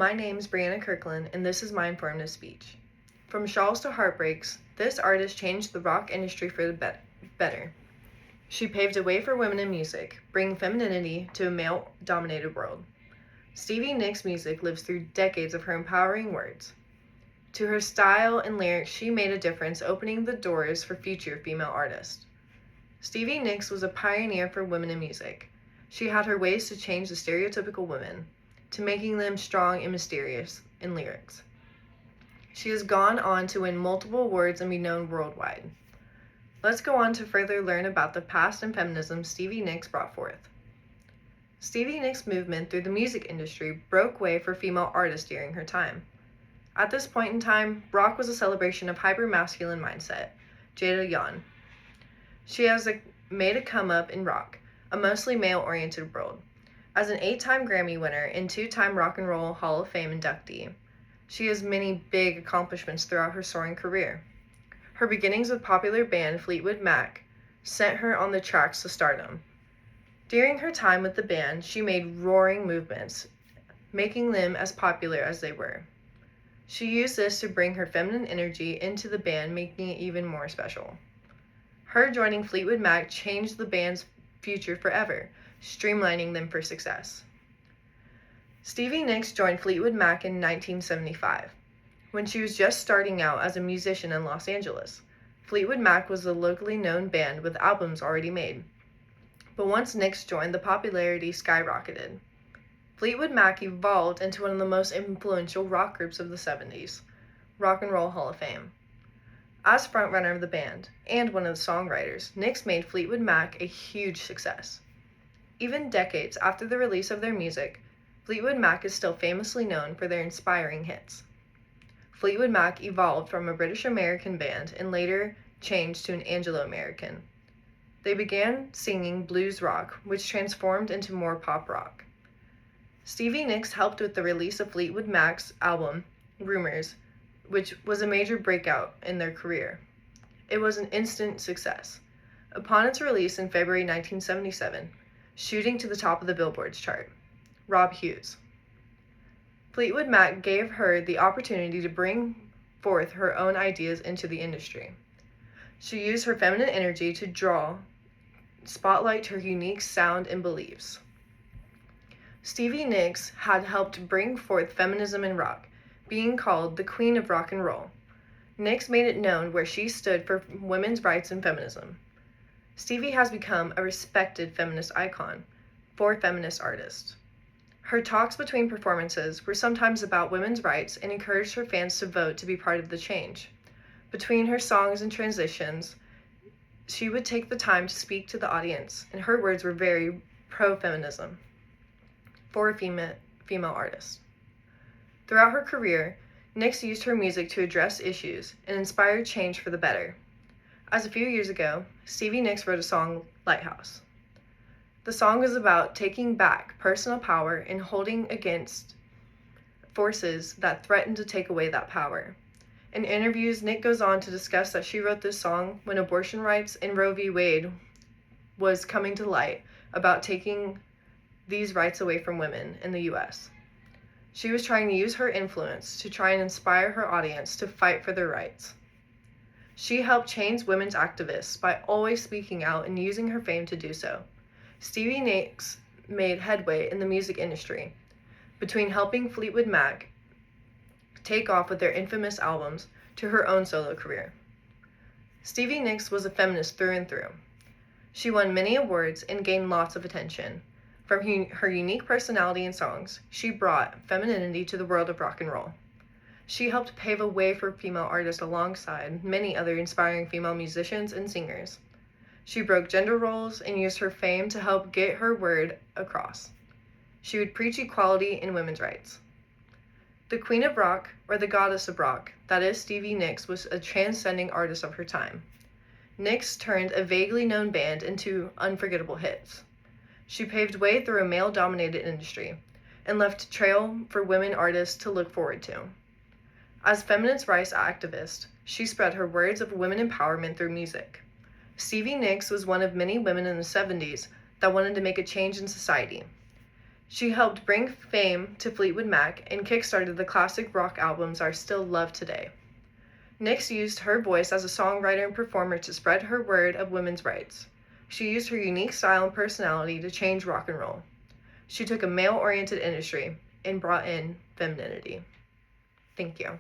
My name's Brianna Kirkland, and this is my informative speech. From shawls to heartbreaks, this artist changed the rock industry for the better. She paved a way for women in music, bringing femininity to a male-dominated world. Stevie Nicks' music lives through decades of her empowering words. To her style and lyrics, she made a difference, opening the doors for future female artists. Stevie Nicks was a pioneer for women in music. She had her ways to change the stereotypical women, to making them strong and mysterious in lyrics. She has gone on to win multiple awards and be known worldwide. Let's go on to further learn about the past and feminism Stevie Nicks brought forth. Stevie Nicks' movement through the music industry broke way for female artists during her time. At this point in time, rock was a celebration of hyper-masculine mindset. Jada Young. She has made a come-up in rock, a mostly male-oriented world. As an 8-time Grammy winner and 2-time Rock and Roll Hall of Fame inductee, she has many big accomplishments throughout her soaring career. Her beginnings with popular band Fleetwood Mac sent her on the tracks to stardom. During her time with the band, she made roaring movements, making them as popular as they were. She used this to bring her feminine energy into the band, making it even more special. Her joining Fleetwood Mac changed the band's future forever, streamlining them for success. Stevie Nicks joined Fleetwood Mac in 1975, when she was just starting out as a musician in Los Angeles. Fleetwood Mac was a locally known band with albums already made. But once Nicks joined, the popularity skyrocketed. Fleetwood Mac evolved into one of the most influential rock groups of the 70s, Rock and Roll Hall of Fame. As frontrunner of the band, and one of the songwriters, Nicks made Fleetwood Mac a huge success. Even decades after the release of their music, Fleetwood Mac is still famously known for their inspiring hits. Fleetwood Mac evolved from a British-American band and later changed to an Anglo-American. They began singing blues rock, which transformed into more pop rock. Stevie Nicks helped with the release of Fleetwood Mac's album, Rumours, which was a major breakout in their career. It was an instant success. Upon its release in February 1977, shooting to the top of the Billboard's chart. Rob Hughes. Fleetwood Mac gave her the opportunity to bring forth her own ideas into the industry. She used her feminine energy to draw spotlight her unique sound and beliefs. Stevie Nicks had helped bring forth feminism in rock, being called the Queen of Rock and Roll. Nicks made it known where she stood for women's rights and feminism. Stevie has become a respected feminist icon for feminist artists. Her talks between performances were sometimes about women's rights and encouraged her fans to vote to be part of the change. Between her songs and transitions, she would take the time to speak to the audience, and her words were very pro-feminism for a female artist. Throughout her career, Nicks used her music to address issues and inspire change for the better. As a few years ago, Stevie Nicks wrote a song, Lighthouse. The song is about taking back personal power and holding against forces that threaten to take away that power. In interviews, Nicks goes on to discuss that she wrote this song when abortion rights in Roe v. Wade was coming to light about taking these rights away from women in the U.S. She was trying to use her influence to try and inspire her audience to fight for their rights. She helped change women's activists by always speaking out and using her fame to do so. Stevie Nicks made headway in the music industry, between helping Fleetwood Mac take off with their infamous albums to her own solo career. Stevie Nicks was a feminist through and through. She won many awards and gained lots of attention. From her unique personality and songs, she brought femininity to the world of rock and roll. She helped pave a way for female artists alongside many other inspiring female musicians and singers. She broke gender roles and used her fame to help get her word across. She would preach equality and women's rights. The Queen of Rock, or the Goddess of Rock, that is Stevie Nicks, was a transcending artist of her time. Nicks turned a vaguely known band into unforgettable hits. She paved way through a male-dominated industry and left a trail for women artists to look forward to. As feminist rights activist, she spread her words of women empowerment through music. Stevie Nicks was one of many women in the 70s that wanted to make a change in society. She helped bring fame to Fleetwood Mac and kickstarted the classic rock albums are still loved today. Nix used her voice as a songwriter and performer to spread her word of women's rights. She used her unique style and personality to change rock and roll. She took a male-oriented industry and brought in femininity. Thank you.